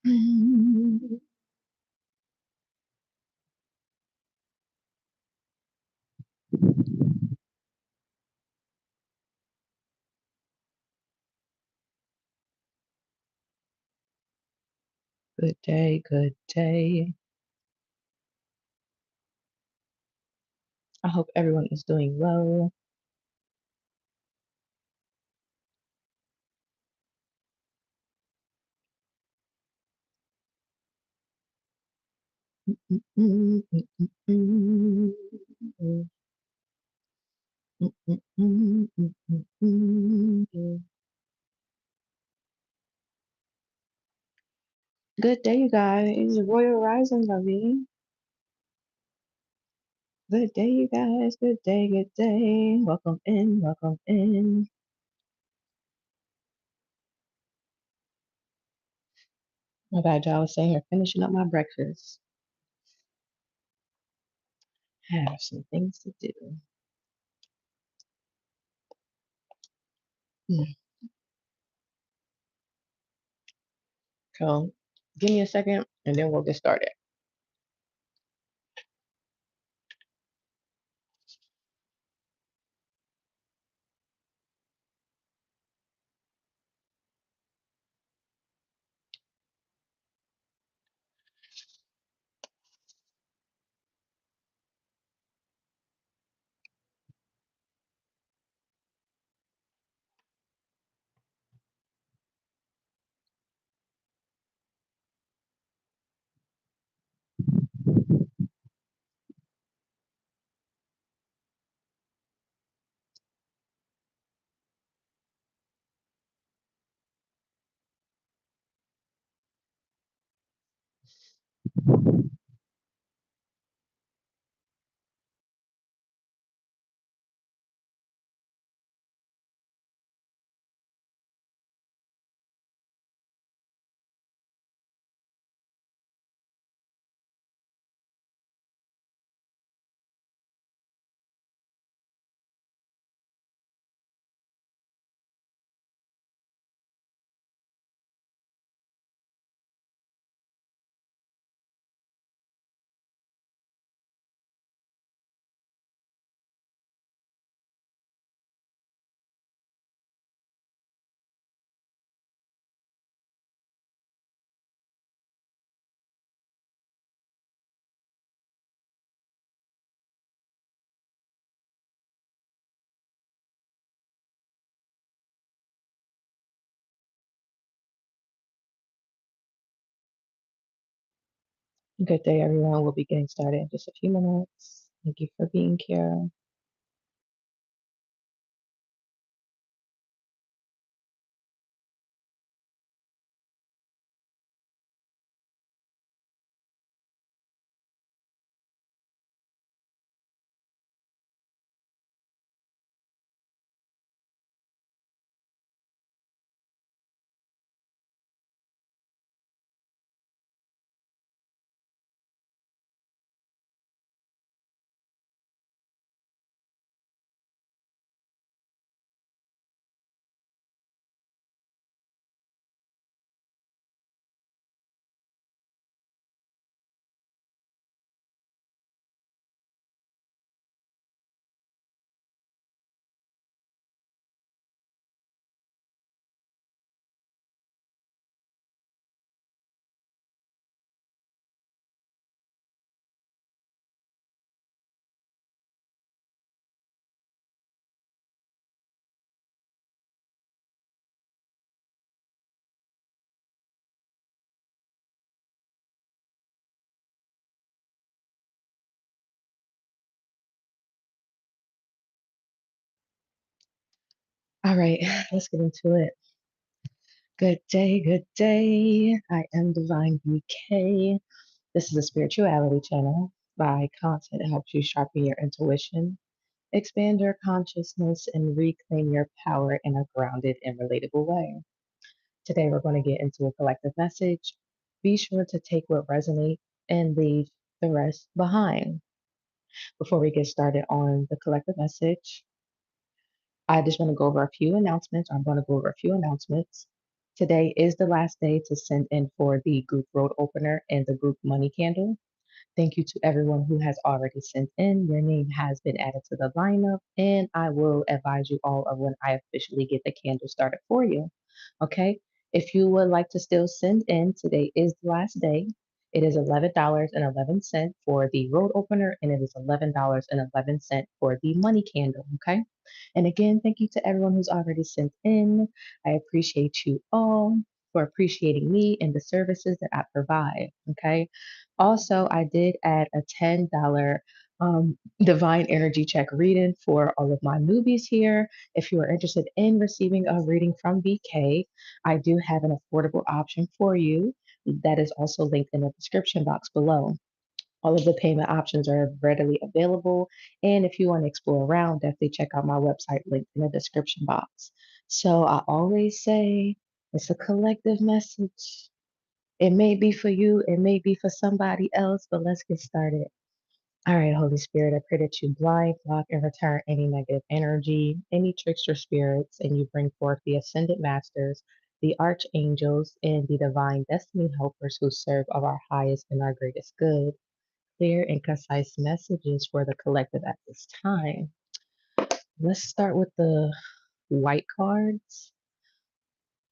Good day, good day. I hope everyone is doing well. Good day, you guys. Royal Rising, lovey. Good day, you guys. Good day, good day. Welcome in, welcome in. My bad, y'all. I was saying here finishing up my breakfast. Have some things to do. Mm. So give me a second and then we'll get started. Good day, everyone. We'll be getting started in just a few minutes. Thank you for being here. All right, let's get into it. Good day, good day. I am Divine BK. This is a spirituality channel by content that helps you sharpen your intuition, expand your consciousness, and reclaim your power in a grounded and relatable way. Today, we're going to get into a collective message. Be sure to take what resonates and leave the rest behind. Before we get started on the collective message, I just want to go over a few announcements. I'm going to go over a few announcements. Today is the last day to send in for the group road opener and the group money candle. Thank you to everyone who has already sent in. Your name has been added to the lineup, and I will advise you all of when I officially get the candle started for you. Okay? If you would like to still send in, today is the last day. It is $11.11 for the road opener, and it is $11.11 for the money candle. Okay? And again, thank you to everyone who's already sent in. I appreciate you all for appreciating me and the services that I provide. Okay? Also, I did add a $10 divine energy check reading for all of my newbies here. If you are interested in receiving a reading from BK, I do have an affordable option for you that is also linked in the description box below. All of the payment options are readily available. And if you want to explore around, definitely check out my website linked in the description box. So I always say it's a collective message. It may be for you, it may be for somebody else, but let's get started. All right, Holy Spirit, I pray that you blind, block, and return any negative energy, any trickster spirits, and you bring forth the ascended masters, the archangels, and the divine destiny helpers who serve of our highest and our greatest good. Clear and concise messages for the collective at this time. Let's start with the white cards.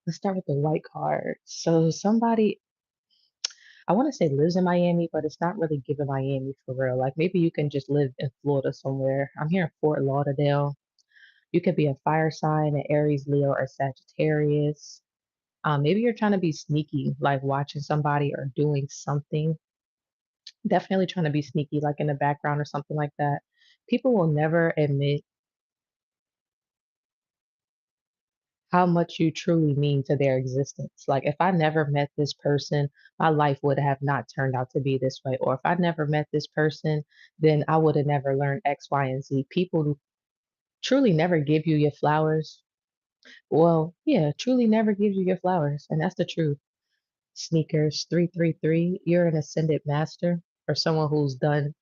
Let's start with the white cards. So somebody, I want to say lives in Miami, but it's not really giving Miami for real. Like maybe you can just live in Florida somewhere. I'm here in Fort Lauderdale. You could be a fire sign, an Aries, Leo, or Sagittarius. Maybe you're trying to be sneaky, like watching somebody or doing something. Definitely trying to be sneaky, like in the background or something like that. People will never admit how much you truly mean to their existence. Like if I never met this person, my life would have not turned out to be this way. Or if I never met this person, then I would have never learned X, Y, and Z. People truly never give you your flowers. Well, yeah, truly never gives you your flowers. And that's the truth. Sneakers 333, you're an ascended master or someone who's done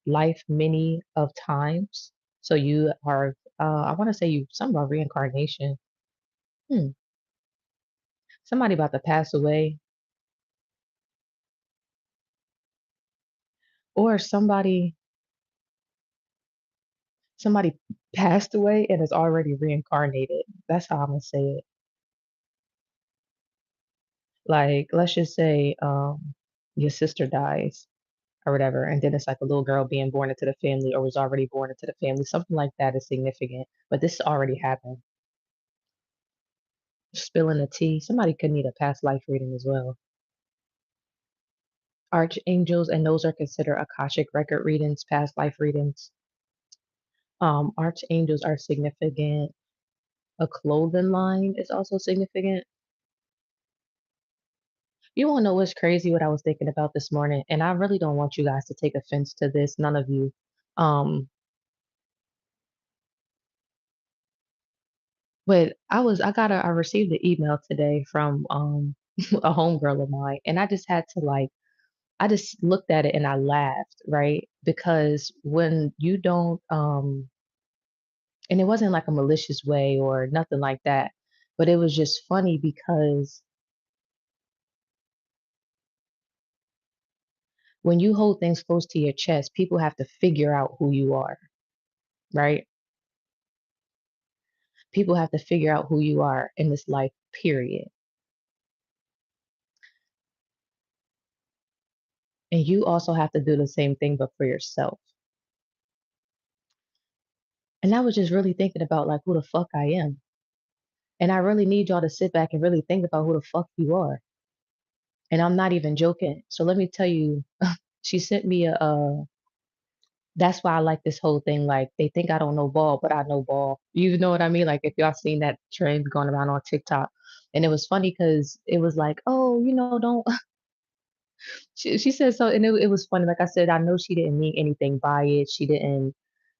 life many of times. So you are, I want to say you, something about reincarnation. Hmm. Somebody about to pass away or somebody passed away and is already reincarnated. That's how I'm gonna say it. Like, let's just say your sister dies or whatever, and then it's like a little girl being born into the family or was already born into the family. Something like that is significant. But this already happened. Spilling the tea. Somebody could need a past life reading as well. Archangels, and those are considered Akashic record readings, past life readings. Archangels are significant. A clothing line is also significant. You wanna know what's crazy, what I was thinking about this morning, and I really don't want you guys to take offense to this, none of you. Um, but I received an email today from a homegirl of mine, and I just had to like I just looked at it and I laughed, right? Because when you don't and it wasn't like a malicious way or nothing like that, but it was just funny because when you hold things close to your chest, people have to figure out who you are, right? People have to figure out who you are in this life, period. And you also have to do the same thing, but for yourself. And I was just really thinking about like who the fuck I am. And I really need y'all to sit back and really think about who the fuck you are. And I'm not even joking. So let me tell you, she sent me that's why I like this whole thing. Like they think I don't know ball, but I know ball. You know what I mean? Like if y'all seen that trend going around on TikTok. And it was funny because it was like, oh, don't she said so, and it was funny. Like I said, I know she didn't mean anything by it. She didn't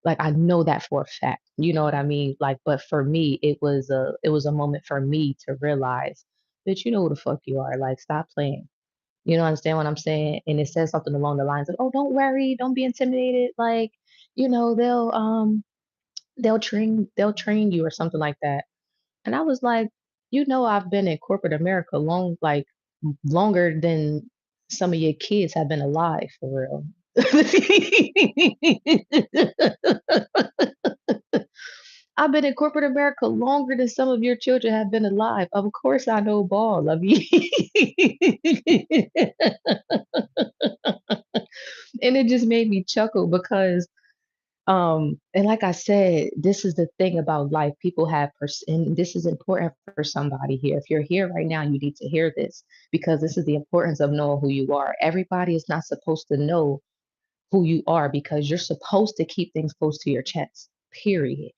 like I know that for a fact. You know what I mean? Like, but for me, it was a moment for me to realize that you know who the fuck you are. Like, stop playing. You know, understand what I'm saying? And it says something along the lines of, "Oh, don't worry, don't be intimidated. Like, they'll train you or something like that." And I was like. You know, I've been in corporate America longer than some of your kids have been alive for real. I've been in corporate America longer than some of your children have been alive. Of course, I know ball. I mean, and it just made me chuckle because and like I said, this is the thing about life. People have, and this is important for somebody here. If you're here right now, you need to hear this because this is the importance of knowing who you are. Everybody is not supposed to know who you are because you're supposed to keep things close to your chest, period.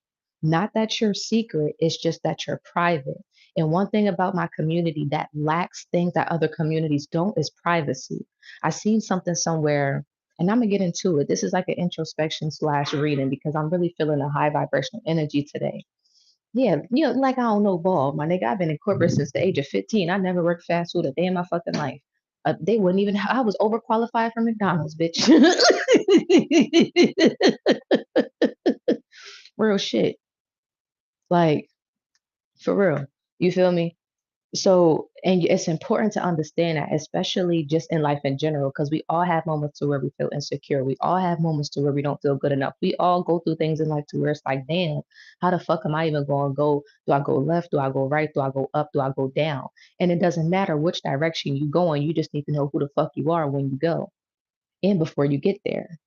Not that you're secret, it's just that you're private. And one thing about my community that lacks things that other communities don't is privacy. I seen something somewhere, and I'm gonna get into it. This is like an introspection slash reading because I'm really feeling a high vibrational energy today. Yeah, like I don't know ball, my nigga. I've been in corporate since the age of 15. I never worked fast food a day in my fucking life. They wouldn't even. I was overqualified for McDonald's, bitch. Real shit, like for real. You feel me? So, and it's important to understand that, especially just in life in general, because we all have moments to where we feel insecure. We all have moments to where we don't feel good enough. We all go through things in life to where it's like, damn, how the fuck am I even going to go? Do I go left? Do I go right? Do I go up? Do I go down? And it doesn't matter which direction you go in. You just need to know who the fuck you are when you go and before you get there.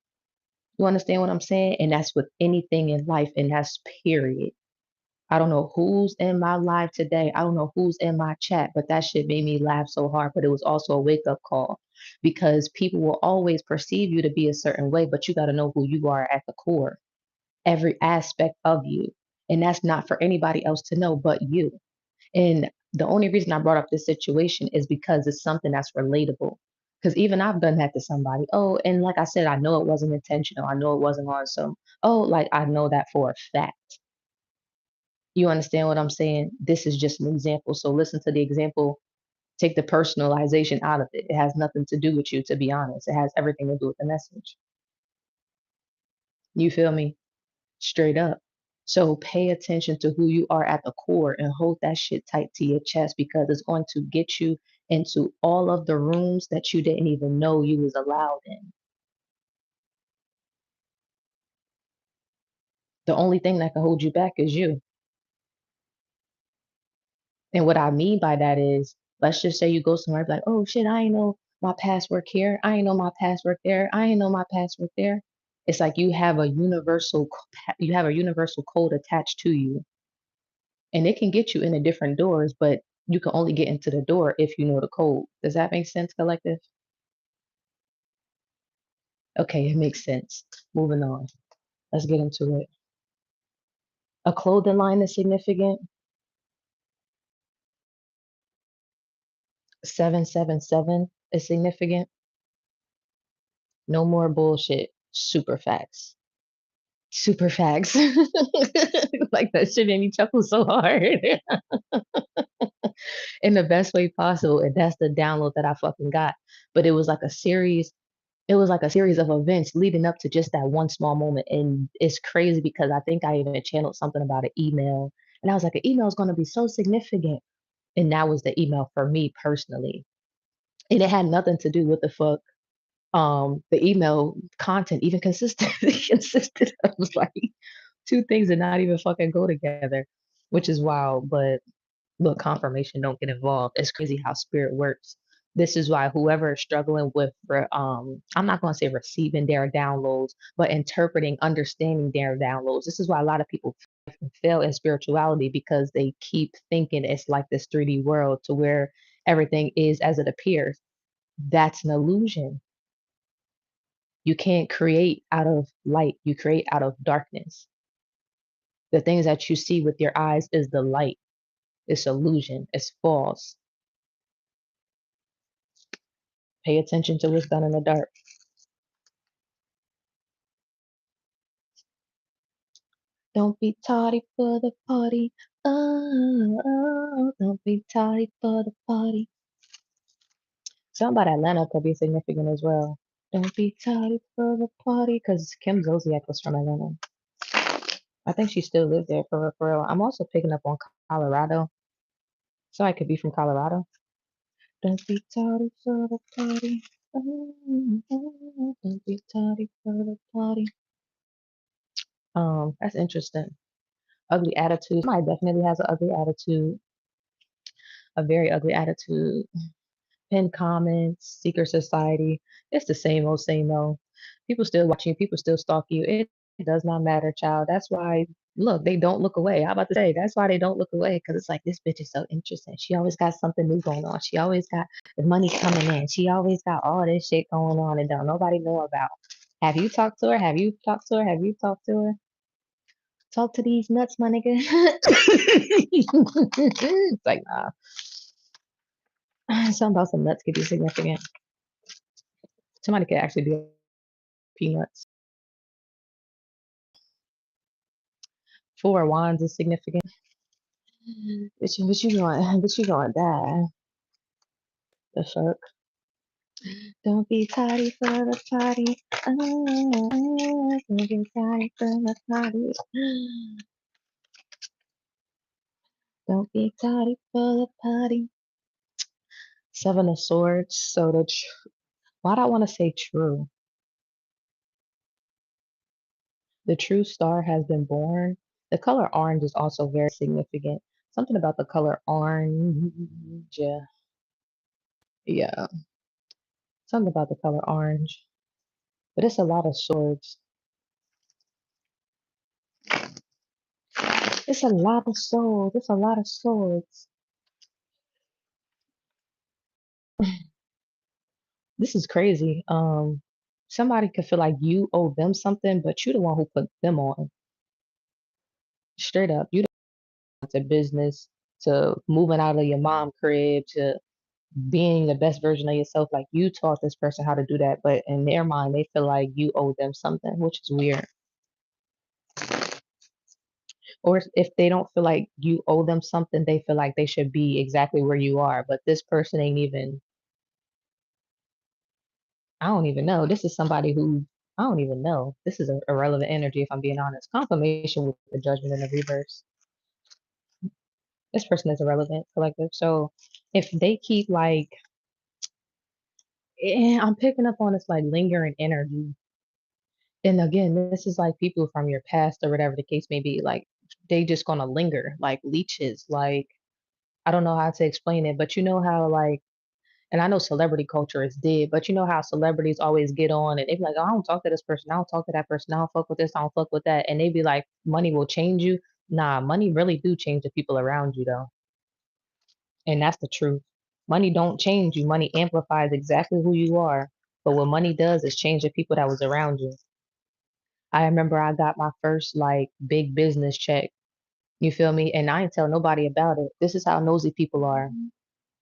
You understand what I'm saying? And that's with anything in life, and that's period. I don't know who's in my live today. I don't know who's in my chat, but that shit made me laugh so hard. But it was also a wake up call because people will always perceive you to be a certain way, but you got to know who you are at the core, every aspect of you. And that's not for anybody else to know but you. And the only reason I brought up this situation is because it's something that's relatable. Because even I've done that to somebody. Oh, and like I said, I know it wasn't intentional. I know it wasn't on some, oh, like I know that for a fact. You understand what I'm saying? This is just an example. So listen to the example, take the personalization out of it. It has nothing to do with you, to be honest. It has everything to do with the message. You feel me? Straight up. So pay attention to who you are at the core and hold that shit tight to your chest because it's going to get you into all of the rooms that you didn't even know you was allowed in. The only thing that can hold you back is you. And what I mean by that is, let's just say you go somewhere like, oh shit, I ain't know my password here. I ain't know my password there. I ain't know my password there. It's like you have a you have a universal code attached to you, and it can get you into different doors, but you can only get into the door if you know the code. Does that make sense, collective? Okay, it makes sense. Moving on. Let's get into it. A clothing line is significant. 777 is significant. No more bullshit. Super facts. Super facts. Like that shit made me chuckle so hard in the best way possible. And that's the download that I fucking got. But it was like a series of events leading up to just that one small moment. And it's crazy because I think I even channeled something about an email. And I was like, an email is going to be so significant. And that was the email for me personally. And it had nothing to do with the fuck the email content even consisted consisted of like two things that not even fucking go together, which is wild. But look, confirmation don't get involved. It's crazy how spirit works. This is why whoever is struggling with, I'm not going to say receiving their downloads, but interpreting, understanding their downloads. This is why a lot of people fail in spirituality because they keep thinking it's like this 3D world to where everything is as it appears. That's an illusion. You can't create out of light. You create out of darkness. The things that you see with your eyes is the light. It's illusion. It's false. Pay attention to what's done in the dark. Don't be tardy for the party. Oh, oh, don't be tardy for the party. Something about Atlanta could be significant as well. Don't be tardy for the party, because Kim Zolciak was from Atlanta. I think she still lived there for real, for real. I'm also picking up on Colorado. So I could be from Colorado. Don't be tardy for the party. Don't be tardy for the party. That's interesting. Ugly attitude. Somebody definitely has an ugly attitude, a very ugly attitude. Pin comments, secret society. It's the same old, same old. People still watch you. People still stalk you. It does not matter, child. That's why, look, they don't look away. How about to say, that's why they don't look away because it's like, this bitch is so interesting. She always got something new going on. She always got the money coming in. She always got all this shit going on and don't nobody know about. Have you talked to her? Have you talked to her? Have you talked to her? Talk to these nuts, my nigga. It's like, nah. Something about some nuts could be significant. Somebody could actually do peanuts. Four of Wands is significant. But you going die. The fuck? Don't be tardy for the party. Don't be tardy for the party. Don't be tardy for the party. Seven of Swords. So why do I want to say true? The true star has been born. The color orange is also very significant. Something about the color orange. Yeah. Yeah. Something about the color orange. But it's a lot of swords. It's a lot of swords. It's a lot of swords. This is crazy. Somebody could feel like you owe them something, but you're the one who put them on. Straight up. You to business, to moving out of your mom crib, to being the best version of yourself. Like you taught this person how to do that, but in their mind, they feel like you owe them something, which is weird. Or if they don't feel like you owe them something, they feel like they should be exactly where you are. But this person ain't even, I don't even know. This is somebody who, I don't even know. This is a irrelevant energy, if I'm being honest. Confirmation with the judgment in the reverse. This person is irrelevant, collective. So if they keep like, I'm picking up on this like lingering energy. And again, this is like people from your past or whatever the case may be. Like they just gonna linger, like leeches. Like I don't know how to explain it, but you know how like, and I know celebrity culture is dead, but you know how celebrities always get on and they be like, oh, I don't talk to this person, I don't talk to that person, I don't fuck with this, I don't fuck with that, and they be like, money will change you. Nah, money really do change the people around you though, and that's the truth. Money don't change you. Money amplifies exactly who you are, but what money does is change the people that was around you. I remember I got my first like big business check. You feel me? And I ain't tell nobody about it. This is how nosy people are.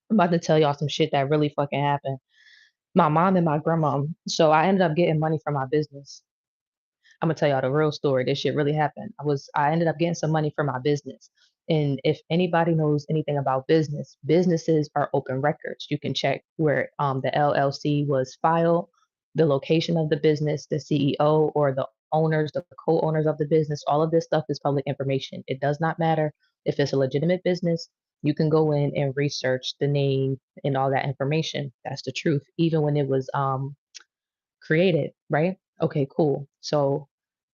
I'm about to tell y'all some shit that really fucking happened. My mom and my grandma. So I ended up getting money from my business. I'm gonna tell y'all the real story. This shit really happened. I ended up getting some money for my business. And if anybody knows anything about business, businesses are open records. You can check where the LLC was filed, the location of the business, the CEO or the owners, the co-owners of the business. All of this stuff is public information. It does not matter if it's a legitimate business. You can go in and research the name and all that information. That's the truth. Even when it was created, right? Okay, cool. So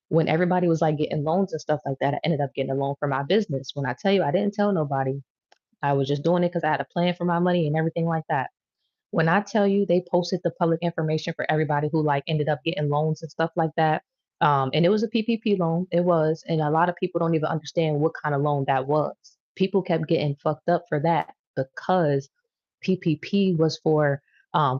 when everybody was like getting loans and stuff like that, I ended up getting a loan for my business. When I tell you I didn't tell nobody, I was just doing it because I had a plan for my money and everything like that. When I tell you they posted the public information for everybody who like ended up getting loans and stuff like that. And it was a PPP loan. It was, and a lot of people don't even understand what kind of loan that was. People kept getting fucked up for that because PPP was for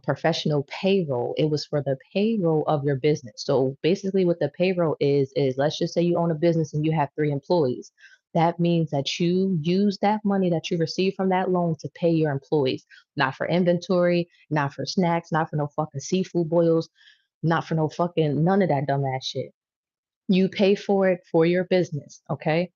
professional payroll. It was for the payroll of your business. So basically, what the payroll is let's just say you own a business and you have 3 employees. That means that you use that money that you receive from that loan to pay your employees, not for inventory, not for snacks, not for no fucking seafood boils, not for no fucking none of that dumbass shit. You pay for it for your business, okay?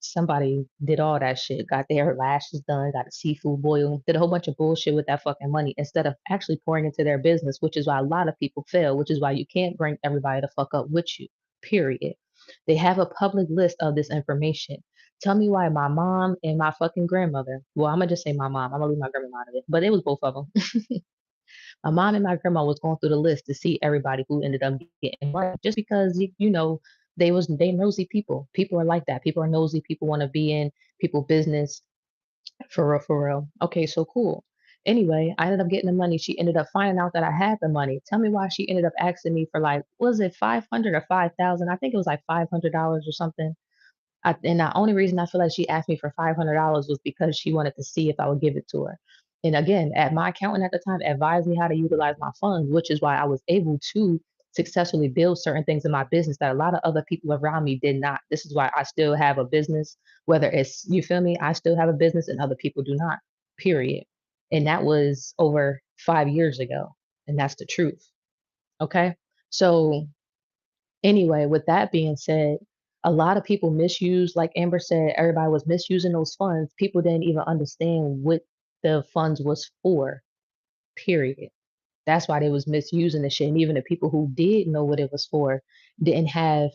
Somebody did all that shit, got their lashes done, got a seafood boil, did a whole bunch of bullshit with that fucking money instead of actually pouring into their business, which is why a lot of people fail, which is why you can't bring everybody to fuck up with you, period. They have a public list of this information. Tell me why my mom and my fucking grandmother, well, I'm gonna just say my mom, I'm gonna leave my grandma out of it, but it was both of them. My mom and my grandma was going through the list to see everybody who ended up getting money just because they nosy people. People are like that. People are nosy. People want to be in people business. For real, for real. Okay, so cool. Anyway, I ended up getting the money. She ended up finding out that I had the money. Tell me why she ended up asking me for, like, was it 500 or 5,000? I think it was like $500 or something. And the only reason I feel like she asked me for $500 was because she wanted to see if I would give it to her. And again, at my accountant at the time advised me how to utilize my funds, which is why I was able to successfully build certain things in my business that a lot of other people around me did not. This is why I still have a business, whether it's, you feel me, I still have a business and other people do not, period. And that was over 5 years ago. And that's the truth. Okay. So anyway, with that being said, a lot of people misuse, like Amber said, everybody was misusing those funds. People didn't even understand what the funds was for, period. That's why they was misusing the shit. And even the people who did know what it was for didn't have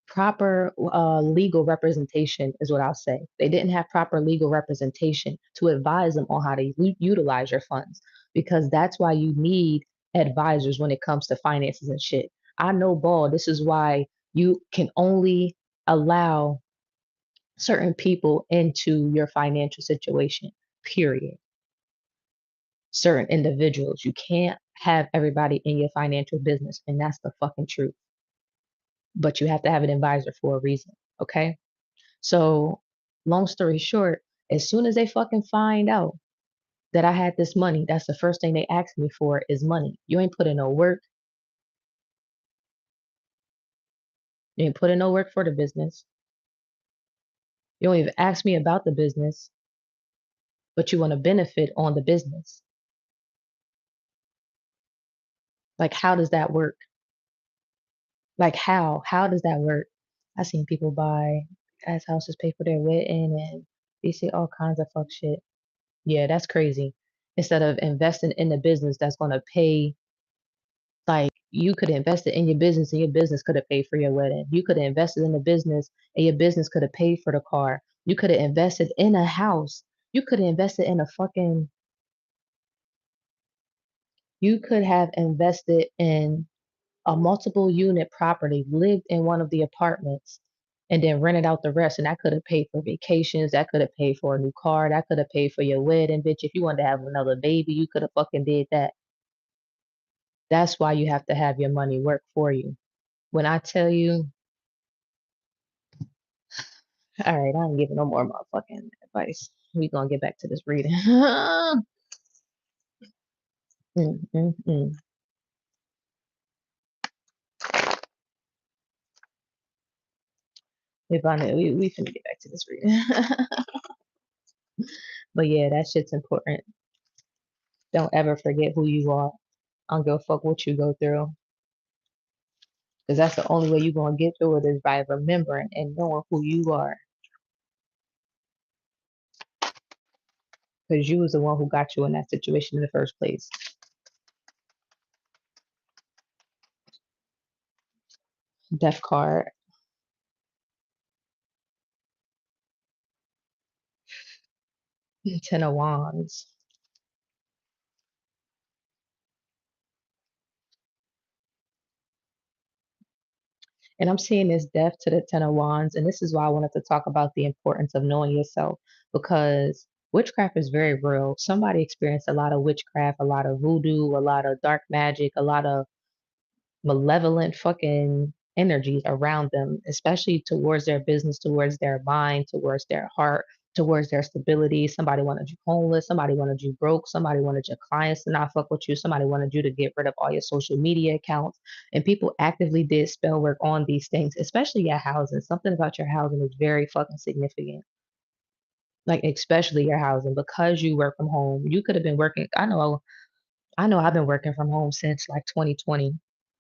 proper legal representation, is what I'll say. They didn't have proper legal representation to advise them on how to utilize your funds, because that's why you need advisors when it comes to finances and shit. I know ball. This is why you can only allow certain people into your financial situation, period. Certain individuals. You can't have everybody in your financial business, and that's the fucking truth. But you have to have an advisor for a reason, okay? So, long story short, as soon as they fucking find out that I had this money, that's the first thing they ask me for is money. You ain't put in no work. You ain't put in no work for the business. You don't even ask me about the business, but you want to benefit on the business. Like, how does that work? Like, how? How does that work? I seen people buy as houses, pay for their wedding, and they see all kinds of fuck shit. Yeah, that's crazy. Instead of investing in the business that's going to pay. Like, you could invest it in your business and your business could have paid for your wedding. You could have invested in the business and your business could have paid for the car. You could have invested in a house. You could have invested in a fucking, you could have invested in a multiple unit property, lived in one of the apartments, and then rented out the rest. And that could have paid for vacations. That could have paid for a new car. That could have paid for your wedding, bitch. If you wanted to have another baby, you could have fucking did that. That's why you have to have your money work for you. When I tell you, all right, I ain't giving no more motherfucking advice. We gonna get back to this reading. Mm, mm, mm. We finna get back to this reading. But yeah, that shit's important. Don't ever forget who you are. I don't give a fuck what you go through. Because that's the only way you're gonna get through it is by remembering and knowing who you are. Because you was the one who got you in that situation in the first place. Death card, 10 of Wands. And I'm seeing this death to the 10 of Wands. And this is why I wanted to talk about the importance of knowing yourself, because witchcraft is very real. Somebody experienced a lot of witchcraft, a lot of voodoo, a lot of dark magic, a lot of malevolent fucking energies around them, especially towards their business, towards their mind, towards their heart, towards their stability. Somebody wanted you homeless, somebody wanted you broke, somebody wanted your clients to not fuck with you, somebody wanted you to get rid of all your social media accounts. And people actively did spell work on these things, especially your housing. Something about your housing is very fucking significant. Like, especially your housing, because you work from home. You could have been working. I know I've been working from home since like 2020.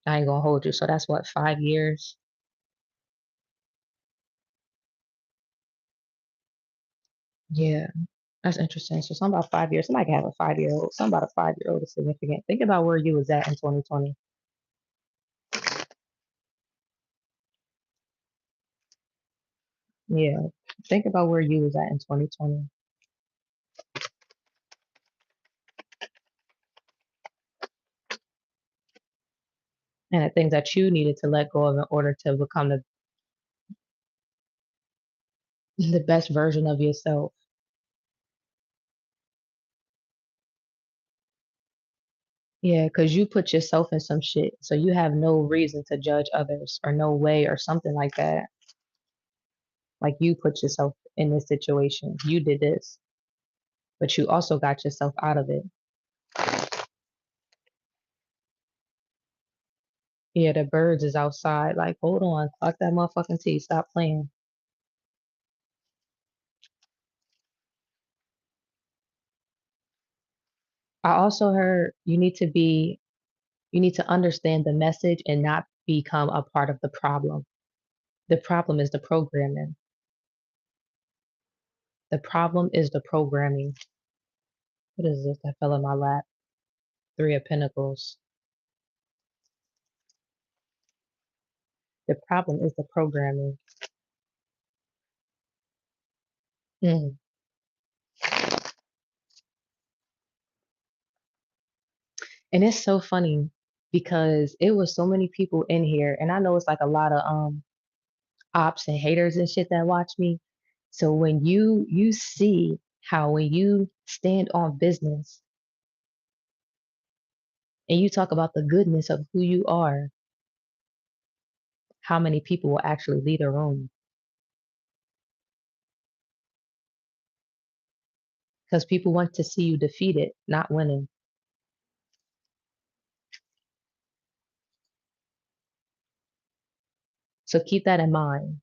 I ain't gonna hold you. So that's what, 5 years? Yeah, that's interesting. So something about 5 years. Somebody can have a 5 year old. Something about a 5 year old is significant. Think about where you was at in 2020. Yeah. Think about where you was at in 2020 and the things that you needed to let go of in order to become the best version of yourself. Yeah, because you put yourself in some shit, so you have no reason to judge others or no way or something like that. Like you put yourself in this situation. You did this, but you also got yourself out of it. Yeah, the birds is outside. Like, hold on, clock that motherfucking T. Stop playing. I also heard you need to understand the message and not become a part of the problem. The problem is the programming. The problem is the programming. What is this that fell in my lap? Three of Pentacles. The problem is the programming. Mm. And it's so funny because it was so many people in here, and I know it's like a lot of ops and haters and shit that watch me. So when you see how when you stand on business and you talk about the goodness of who you are, how many people will actually leave the room because people want to see you defeated, not winning. So keep that in mind,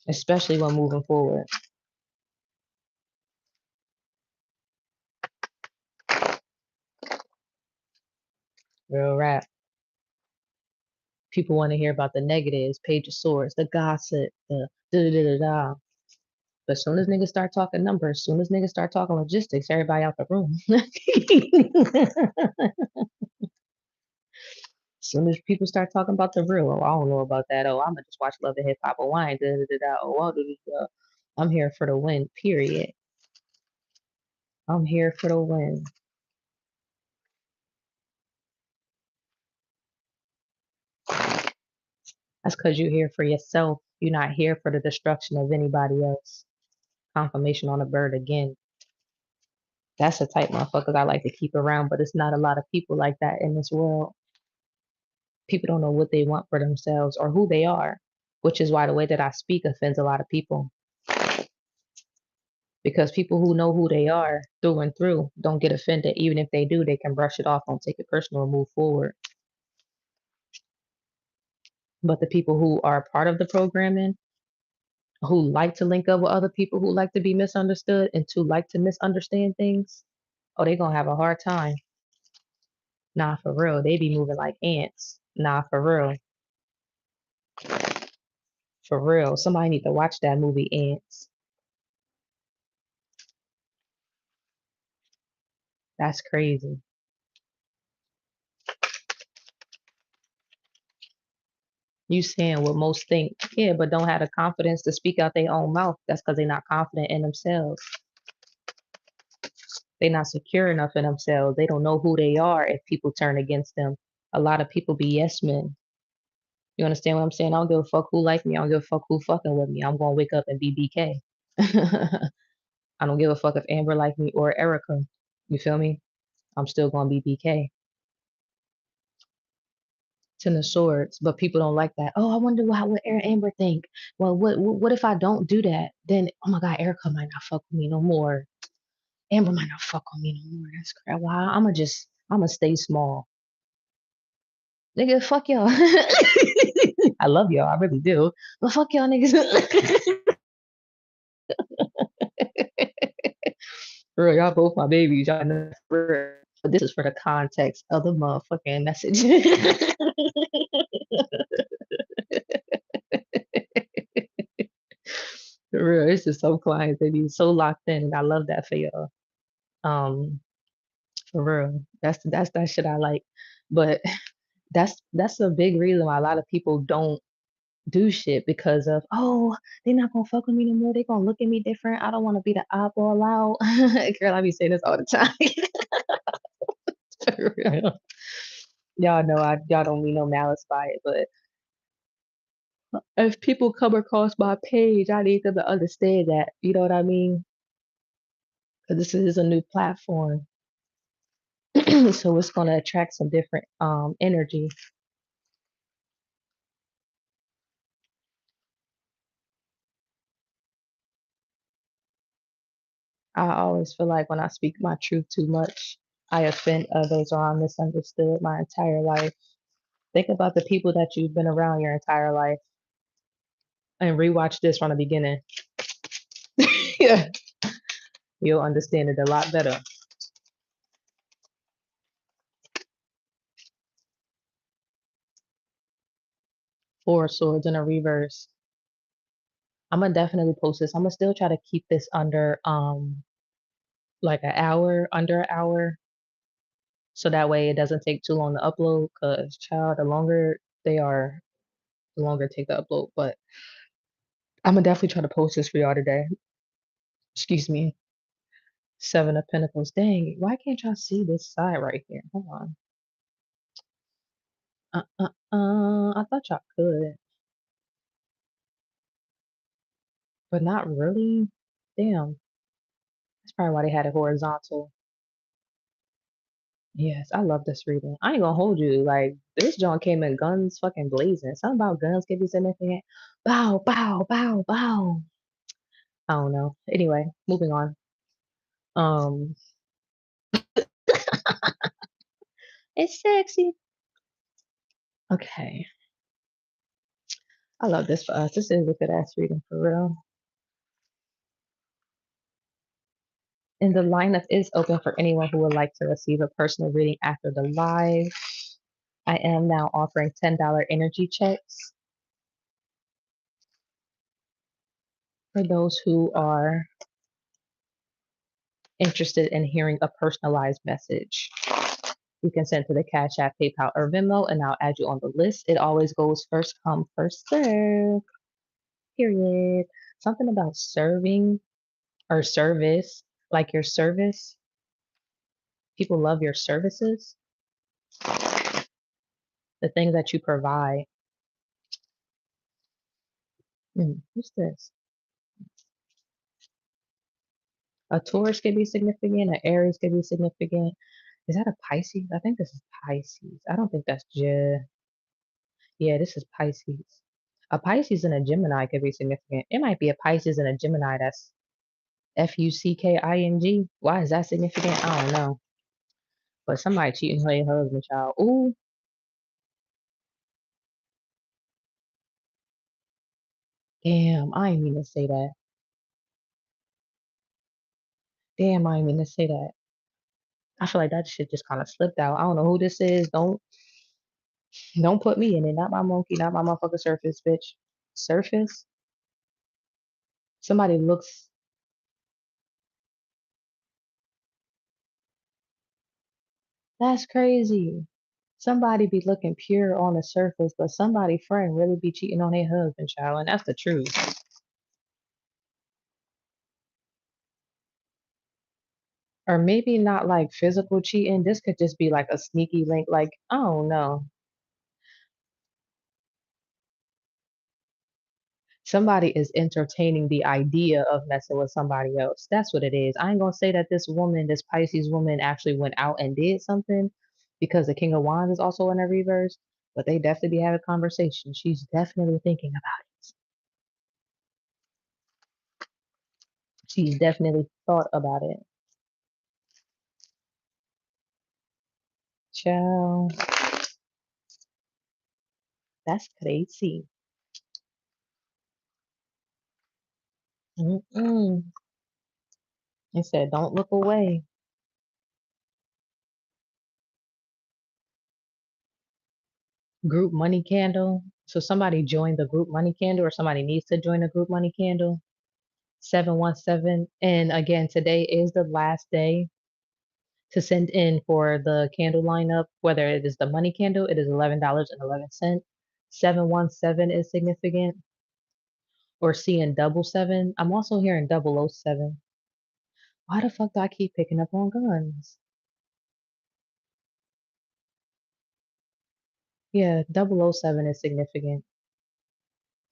especially when moving forward. Real rap. People want to hear about the negatives, Page of Swords, the gossip, the da da da da. But as soon as niggas start talking numbers, as soon as niggas start talking logistics, everybody out the room. As soon as people start talking about the real, oh, I don't know about that. Oh, I'ma just watch Love and Hip Hop or wine. Da, da, da, da. Oh, I'm here for the win. Period. I'm here for the win. That's because you're here for yourself. You're not here for the destruction of anybody else. Confirmation on a bird again. That's the type motherfuckers I like to keep around, but it's not a lot of people like that in this world. People don't know what they want for themselves or who they are, which is why the way that I speak offends a lot of people. Because people who know who they are through and through don't get offended. Even if they do, they can brush it off, don't take it personal, and move forward. But the people who are part of the programming, who like to link up with other people who like to be misunderstood and to like to misunderstand things, oh, they gonna have a hard time. Nah, for real. They be moving like ants. Nah, for real. For real. Somebody need to watch that movie Ants. That's crazy. You saying what most think. Yeah, but don't have the confidence to speak out their own mouth. That's because they're not confident in themselves. They're not secure enough in themselves. They don't know who they are if people turn against them. A lot of people be yes men. You understand what I'm saying? I don't give a fuck who like me. I don't give a fuck who fucking with me. I'm gonna wake up and be BK. I don't give a fuck if Amber like me or Erica. You feel me? I'm still gonna be BK. Ten of Swords, but people don't like that. Oh, I wonder what Amber think. Well, what if I don't do that? Then oh my God, Erica might not fuck with me no more. Amber might not fuck with me no more. That's crap. Well, I'ma stay small. Nigga, fuck y'all. I love y'all, I really do. But fuck y'all niggas. For real, y'all both my babies. Y'all know for real. But this is for the context of the motherfucking message. For real, it's just some clients they be so locked in, and I love that for y'all. Um, for real, that's that shit I like. But that's a big reason why a lot of people don't do shit because of, oh, they're not gonna fuck with me no more. They gonna look at me different. I don't want to be the eyeball out. Girl, I be saying this all the time. For real. Y'all know y'all don't mean no malice by it, but if people come across my page, I need them to understand that. You know what I mean? Because this is a new platform, so it's gonna attract some different energy. I always feel like when I speak my truth too much, I offend others or I'm misunderstood my entire life. Think about the people that you've been around your entire life and rewatch this from the beginning. Yeah, you'll understand it a lot better. Four swords in a reverse. I'm gonna definitely post this. I'm gonna still try to keep this under like an hour, under an hour, so that way it doesn't take too long to upload. Cause child, the longer they are, the longer it take to upload. But I'm gonna definitely try to post this for y'all today. Excuse me. Seven of Pentacles. Dang, why can't y'all see this side right here? Hold on. I thought y'all could, but not really. Damn, that's probably why they had it horizontal. Yes, I love this reading. I ain't gonna hold you. Like this John came in guns fucking blazing. Something about guns can be significant. Bow, bow, bow, bow. I don't know. Anyway, moving on. Um, it's sexy. Okay, I love this for us. This is a good ass reading for real. And the lineup is open for anyone who would like to receive a personal reading after the live. I am now offering $10 energy checks for those who are interested in hearing a personalized message. You can send to the Cash App, PayPal, or Venmo, and I'll add you on the list. It always goes first come, first serve. Period. Something about serving or service, like your service. People love your services, the things that you provide. What's this? A Taurus could be significant. An Aries could be significant. Is that a Pisces? I think this is Pisces. I don't think that's Yeah, this is Pisces. A Pisces and a Gemini could be significant. It might be a Pisces and a Gemini that's Fucking. Why is that significant? I don't know. But somebody cheating on their husband, child. Ooh, damn, I ain't mean to say that. Damn, I ain't mean to say that. I feel like that shit just kind of slipped out. I don't know who this is. Don't put me in it. Not my monkey, not my motherfucker surface, bitch. Surface? Somebody looks. That's crazy. Somebody be looking pure on the surface, but somebody friend really be cheating on their husband, child, and that's the truth. Or maybe not like physical cheating. This could just be like a sneaky link. Like, I don't know. Somebody is entertaining the idea of messing with somebody else. That's what it is. I ain't gonna say that this woman, this Pisces woman, actually went out and did something because the King of Wands is also in a reverse, but they definitely be having a conversation. She's definitely thinking about it. She's definitely thought about it. Child, that's crazy. Mm-mm. It said, don't look away. Group money candle. So somebody joined the group money candle, or somebody needs to join the group money candle. 717. And again, today is the last day to send in for the candle lineup. Whether it is the money candle, it is $11.11. 717 is significant, or seeing double seven. I'm also hearing 007. Why the fuck do I keep picking up on guns? Yeah, 007 is significant.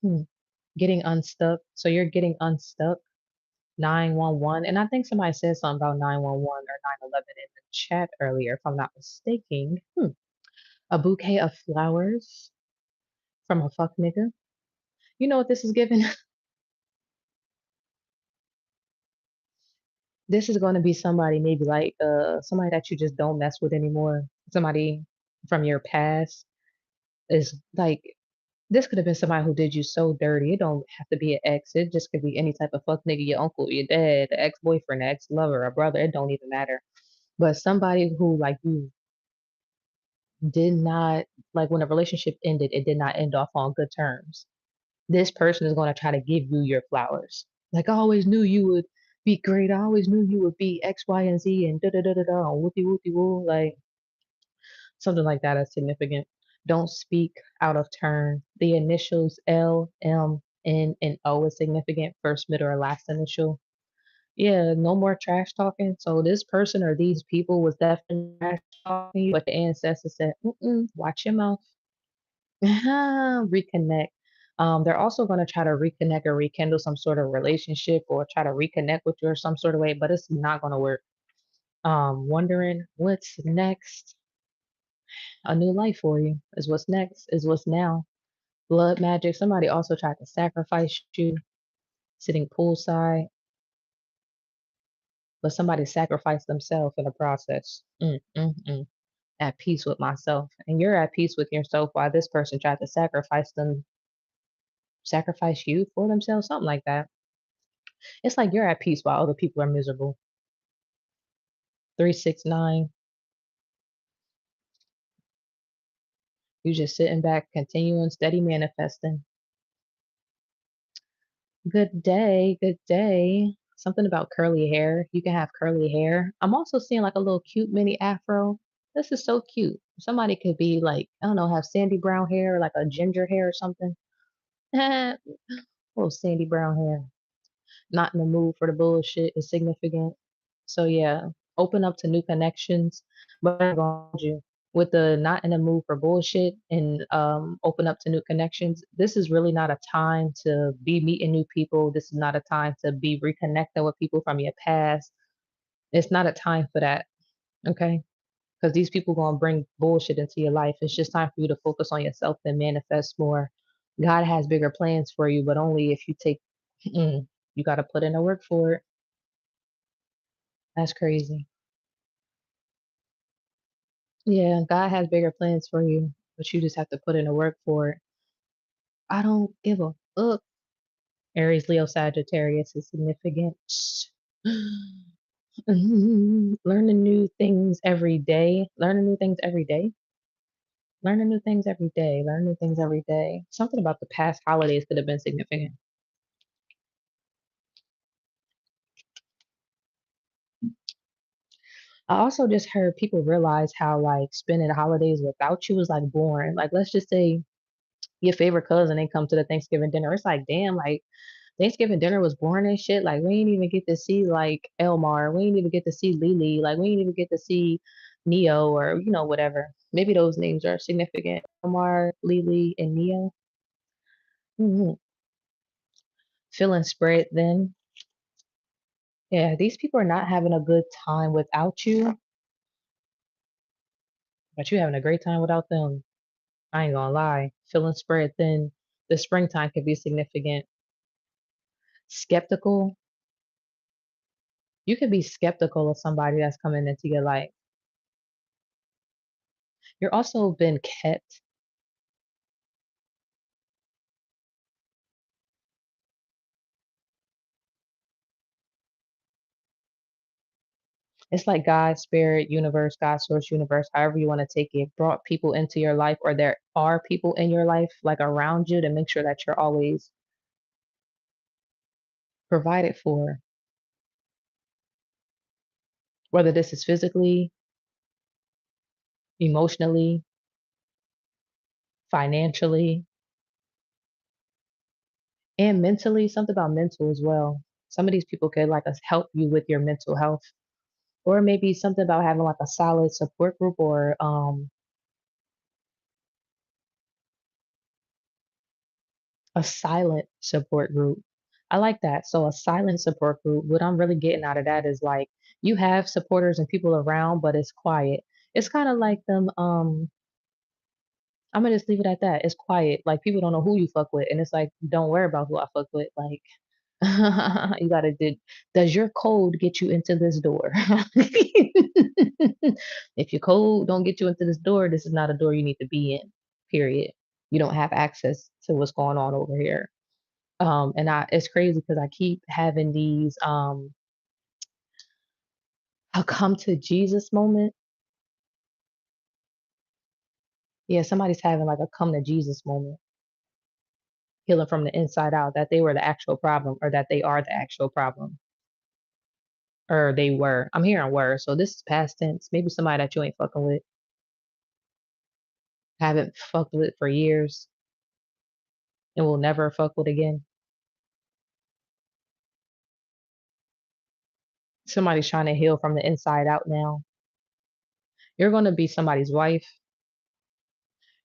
Hmm. Getting unstuck. So you're getting unstuck. 911. And I think somebody said something about 911 or 911 in the chat earlier, if I'm not mistaken. A bouquet of flowers from a fuck nigga. You know what this is giving? This is going to be somebody maybe like somebody that you just don't mess with anymore. Somebody from your past is like this could have been somebody who did you so dirty. It don't have to be an ex. It just could be any type of fuck nigga, your uncle, your dad, the ex-boyfriend, the ex-lover, a brother. It don't even matter. But somebody who like you did not like when a relationship ended, it did not end off on good terms. This person is going to try to give you your flowers. Like, I always knew you would be great. I always knew you would be X, Y, and Z and da da da da da, whoopie whoopie woo. Like, something like that is significant. Don't speak out of turn. The initials L, M, N, and O is significant. First, middle, or last initial. Yeah, no more trash talking. So this person or these people was definitely trash talking you, but the ancestors said, watch your mouth. Reconnect. They're also going to try to reconnect or rekindle some sort of relationship or try to reconnect with you or some sort of way, but it's not going to work. Wondering what's next. A new life for you is what's next, is what's now. Blood magic. Somebody also tried to sacrifice you, sitting poolside, but somebody sacrificed themselves in the process. At peace with myself. And you're at peace with yourself while this person tried to sacrifice you for themselves, something like that. It's like you're at peace while other people are miserable. 369, you just sitting back, continuing steady manifesting. Good day, good day. Something about curly hair. You can have curly hair. I'm also seeing like a little cute mini afro. This is so cute. Somebody could be like, I don't know, have sandy brown hair, like a ginger hair or something. Little sandy brown hair. Not in the mood for the bullshit is significant. So yeah, open up to new connections. But I'm gonna hold you with the not in the mood for bullshit and open up to new connections. This is really not a time to be meeting new people. This is not a time to be reconnecting with people from your past. It's not a time for that. Okay. Because these people gonna bring bullshit into your life. It's just time for you to focus on yourself and manifest more. God has bigger plans for you, but only if you take you gotta put in the work for it. That's crazy. Yeah, God has bigger plans for you, but you just have to put in the work for it. I don't give a fuck. Aries, Leo, Sagittarius is significant. Learning new things every day. Learning new things every day. Learning new things every day. Learning new things every day. Something about the past holidays could have been significant. I also just heard people realize how like spending the holidays without you is like boring. Like let's just say your favorite cousin ain't come to the Thanksgiving dinner. It's like damn, like Thanksgiving dinner was boring and shit. Like we ain't even get to see like Elmar. We ain't even get to see Lily. Like we ain't even get to see Neo or whatever. Maybe those names are significant. Elmar, Lily, and Neo. hmm Feeling spread thin. Yeah, these people are not having a good time without you, but you having a great time without them. I ain't gonna lie. Feeling spread thin. The springtime could be significant. Skeptical. You could be skeptical of somebody that's coming into your life. You're also been kept. It's like God, spirit, universe, God, source, universe, however you want to take it, brought people into your life, or there are people in your life, like around you, to make sure that you're always provided for, whether this is physically, emotionally, financially, and mentally. Something about mental as well. Some of these people could like us help you with your mental health, or maybe something about having like a solid support group or a silent support group. I like that. So a silent support group, what I'm really getting out of that is like you have supporters and people around, but it's quiet. It's kind of like them I'm gonna just leave it at that. It's quiet. Like people don't know who you fuck with, and it's like don't worry about who I fuck with. Like you gotta did. Does your code get you into this door? If your code don't get you into this door, this is not a door you need to be in. Period. You don't have access to what's going on over here. And it's crazy because I keep having these a come to Jesus moment. Yeah, somebody's having like a come to Jesus moment, healing from the inside out, that they were the actual problem or that they are the actual problem. Or they were. I'm hearing were, so this is past tense. Maybe somebody that you ain't fucking with, haven't fucked with for years, and will never fuck with again. Somebody's trying to heal from the inside out now. You're gonna be somebody's wife.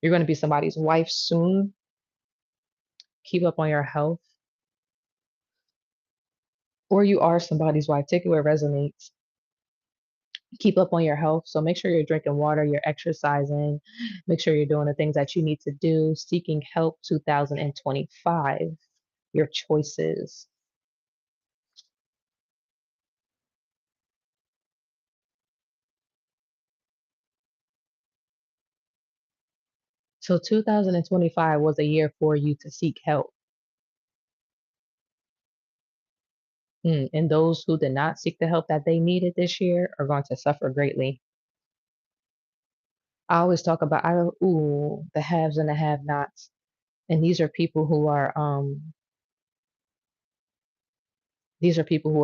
You're gonna be somebody's wife soon. Keep up on your health. Or you are somebody's wife. Take it where it resonates. Keep up on your health. So make sure you're drinking water, you're exercising, make sure you're doing the things that you need to do. Seeking help 2025. Your choices. So 2025 was a year for you to seek help. And those who did not seek the help that they needed this year are going to suffer greatly. I always talk about the haves and the have-nots. And these are people who are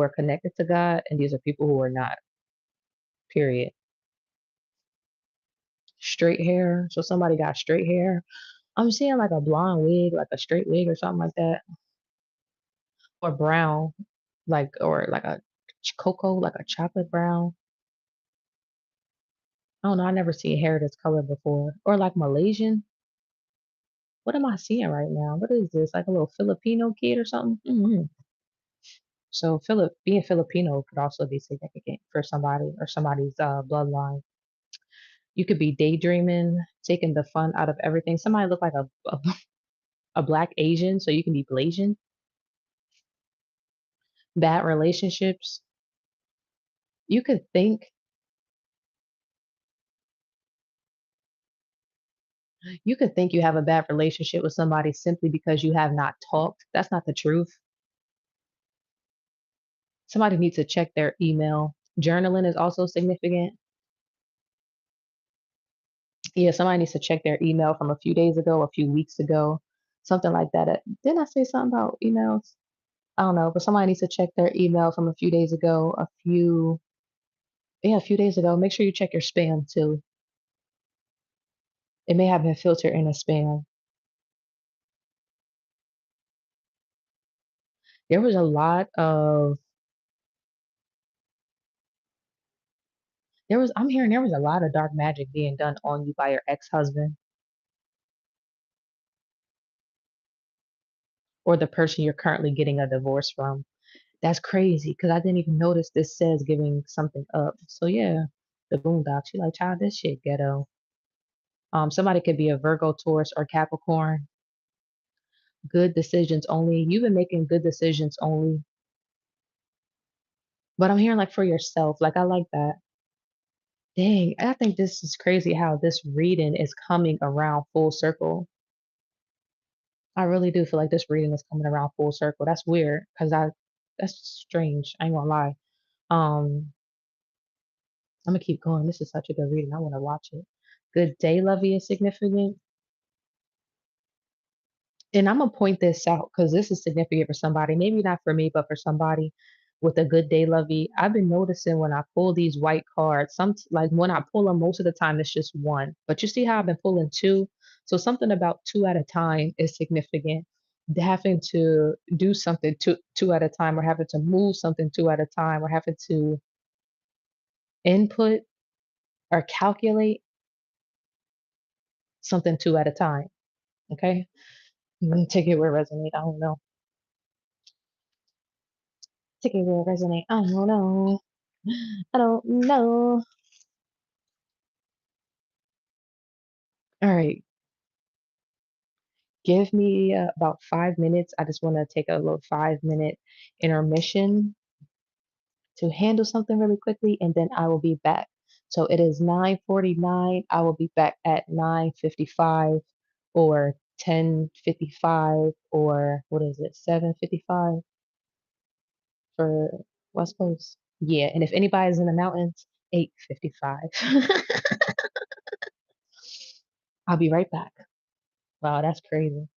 connected to God and these are people who are not. Period. Straight hair. So somebody got straight hair. I'm seeing like a blonde wig, like a straight wig or something like that. Or brown, like or like a cocoa, like a chocolate brown. I don't know. I never seen hair this color before. Or like Malaysian. What am I seeing right now? What is this? Like a little Filipino kid or something? So being Filipino could also be significant for somebody or somebody's bloodline. You could be daydreaming, taking the fun out of everything. Somebody look like a black Asian, so you can be Blasian. Bad relationships. You could think you have a bad relationship with somebody simply because you have not talked. That's not the truth. Somebody needs to check their email. Journaling is also significant. Yeah, somebody needs to check their email from a few days ago, a few weeks ago, something like that. Didn't I say something about emails? I don't know, but somebody needs to check their email from a few days ago, a few days ago. Make sure you check your spam too. It may have been filtered in a spam. There was a lot of I'm hearing there was a lot of dark magic being done on you by your ex-husband or the person you're currently getting a divorce from. That's crazy because I didn't even notice this says giving something up. So yeah, the boondocks. You like, child, this shit ghetto. Somebody could be a Virgo, Taurus, or Capricorn. Good decisions only. You've been making good decisions only. But I'm hearing like for yourself. Like I like that. Dang, I think this is crazy how this reading is coming around full circle. I really do feel like this reading is coming around full circle. That's weird because that's strange. I ain't gonna lie. Um, I'm gonna keep going. This is such a good reading. I want to watch it. Good day, Lovey, is significant. And I'm gonna point this out because this is significant for somebody. Maybe not for me, but for somebody with a good day, Lovey. I've been noticing when I pull these white cards, like when I pull them, most of the time it's just one. But you see how I've been pulling two? So something about two at a time is significant. Having to do something two at a time, or having to move something two at a time, or having to input or calculate something two at a time. Okay. Take it where it resonate. I don't know. Take it where it resonate. I don't know. I don't know. All right. Give me about 5 minutes. I just want to take a little 5 minute intermission to handle something really quickly, and then I will be back. So it is 9:49. I will be back at 9:55 or 10:55, or what is it, 7:55 for West Coast. Yeah, and if anybody's in the mountains, 8:55. I'll be right back. Wow, that's crazy.